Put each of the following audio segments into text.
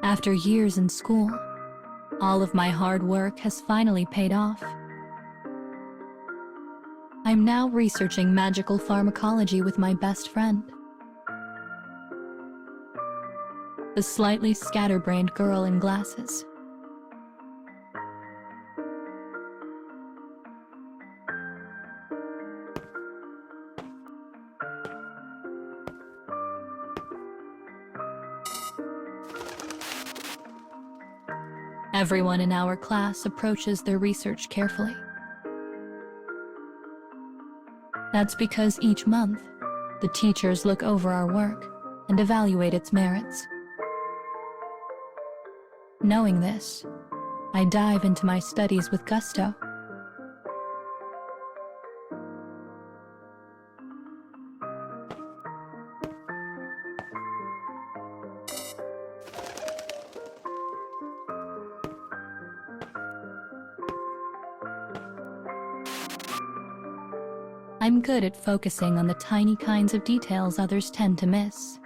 After years in school, all of my hard work has finally paid off. I'm now researching magical pharmacology with my best friend, the slightly scatterbrained girl in glasses. Everyone in our class approaches their research carefully. That's because each month, the teachers look over our work and evaluate its merits. Knowing this, I dive into my studies with gusto. I'm good at focusing on the tiny kinds of details others tend to miss.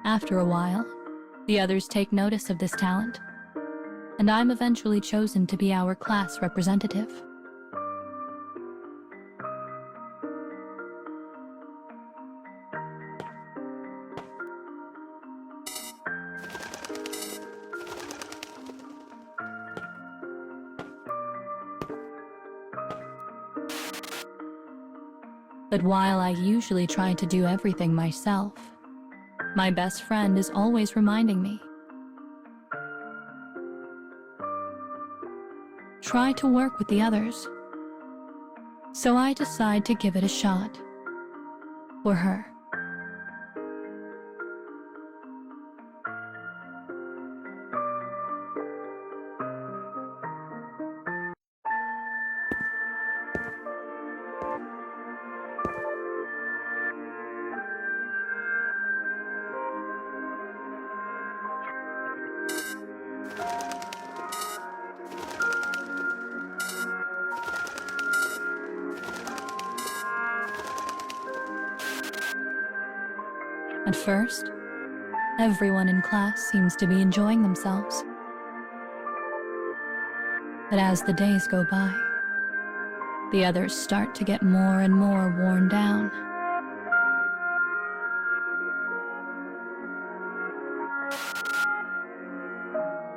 After a while, the others take notice of this talent, and I'm eventually chosen to be our class representative. But while I usually try to do everything myself, my best friend is always reminding me, try to work with the others. So I decide to give it a shot. For her. At first, everyone in class seems to be enjoying themselves. But as the days go by, the others start to get more and more worn down.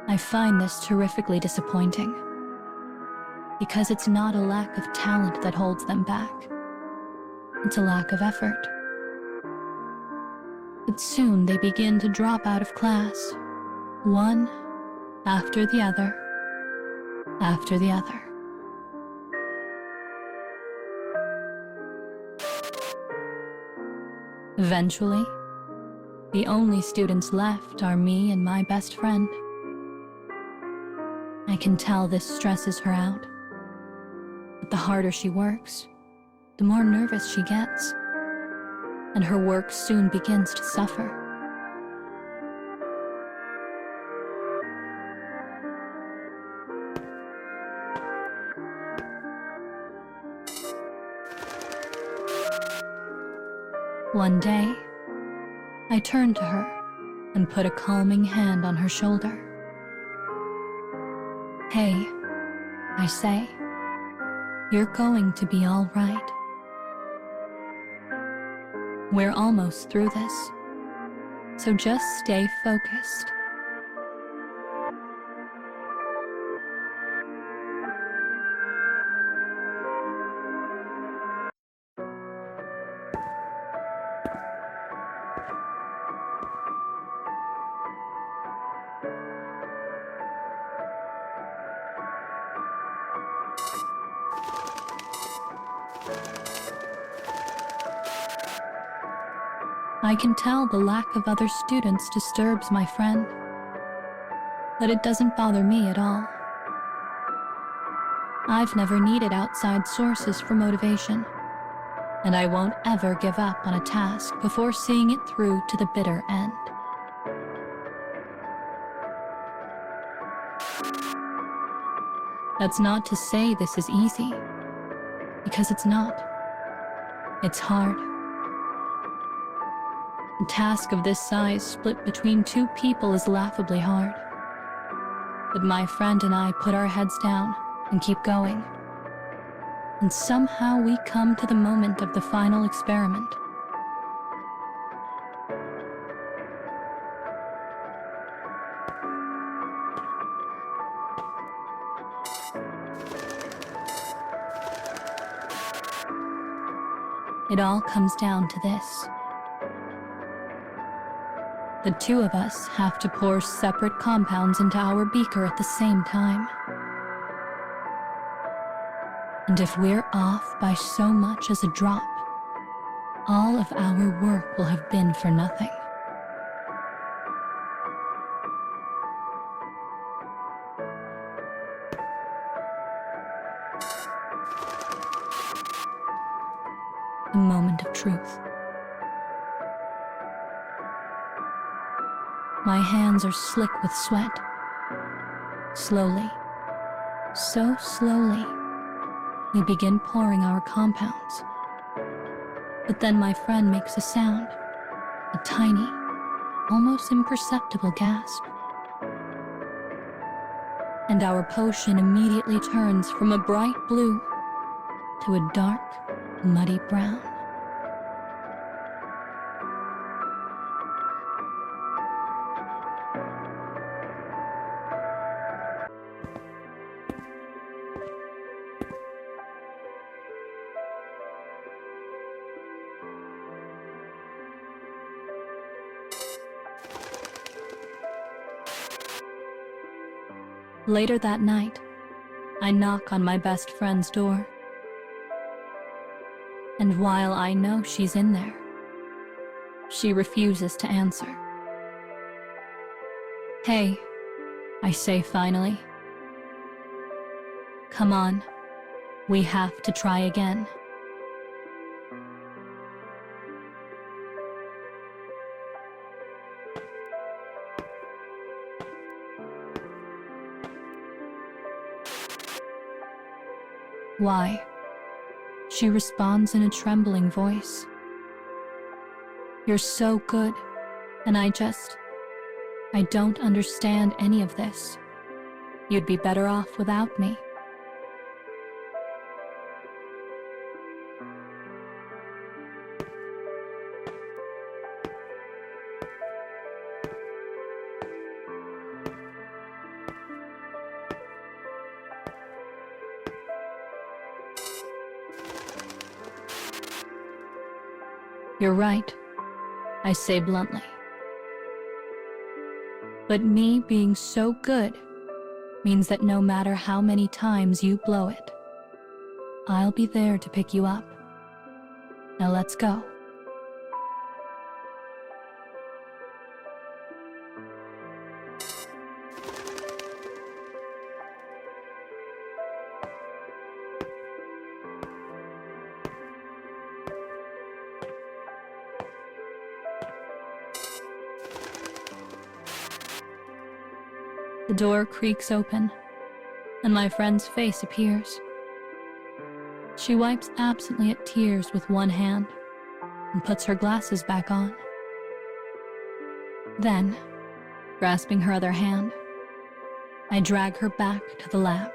I find this terrifically disappointing, because it's not a lack of talent that holds them back. It's a lack of effort. But soon they begin to drop out of class, one after the other, after the other. Eventually, the only students left are me and my best friend. I can tell this stresses her out, but the harder she works, the more nervous she gets, and her work soon begins to suffer. One day, I turned to her and put a calming hand on her shoulder. Hey, I say, you're going to be all right. We're almost through this, so just stay focused. I can tell the lack of other students disturbs my friend, but it doesn't bother me at all. I've never needed outside sources for motivation, and I won't ever give up on a task before seeing it through to the bitter end. That's not to say this is easy, because it's not. It's hard. A task of this size split between two people is laughably hard. But my friend and I put our heads down and keep going. And somehow we come to the moment of the final experiment. It all comes down to this. The two of us have to pour separate compounds into our beaker at the same time. And if we're off by so much as a drop, all of our work will have been for nothing. A moment of truth. My hands are slick with sweat. Slowly, so slowly, we begin pouring our compounds. But then my friend makes a sound, a tiny, almost imperceptible gasp. And our potion immediately turns from a bright blue to a dark, muddy brown. Later that night, I knock on my best friend's door. And while I know she's in there, she refuses to answer. "Hey," I say finally. "Come on, we have to try again." "Why?" She responds in a trembling voice. "You're so good, and I don't understand any of this. You'd be better off without me." "You're right," I say bluntly. "But me being so good means that no matter how many times you blow it, I'll be there to pick you up. Now let's go." The door creaks open, and my friend's face appears. She wipes absently at tears with one hand and puts her glasses back on. Then, grasping her other hand, I drag her back to the lab.